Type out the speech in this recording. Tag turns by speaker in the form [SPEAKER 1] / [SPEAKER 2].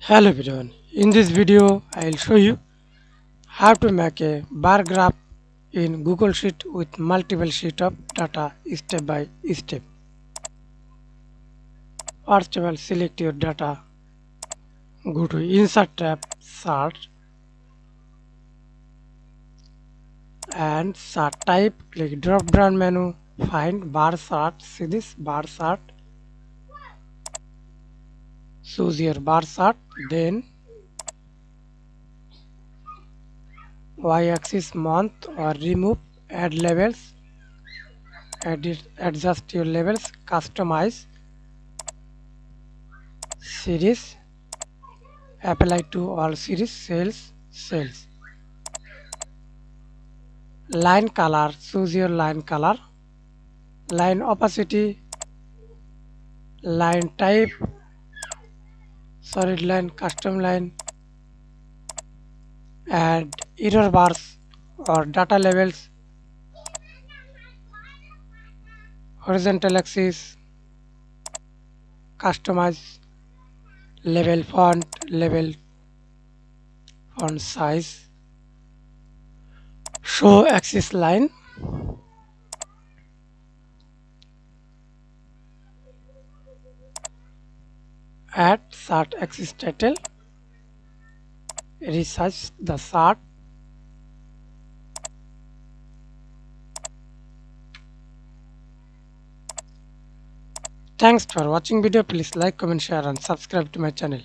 [SPEAKER 1] Hello everyone, in this video I will show you how to make a bar graph in Google Sheet with multiple sheet of data step by step. First of all, select your data, go to Insert tab, Search and Search type, click drop down menu, find bar chart, see this bar chart, choose your bar chart, then y-axis month or remove, add labels, adjust your labels, customize series, apply to all series, cells. Line color, choose your line color, line opacity, line type, solid line, custom line, add error bars or data labels, horizontal axis, customize label font size, show axis line, add chart axis title, resize the chart, thanks for watching video. Please like, comment, share and subscribe to my channel.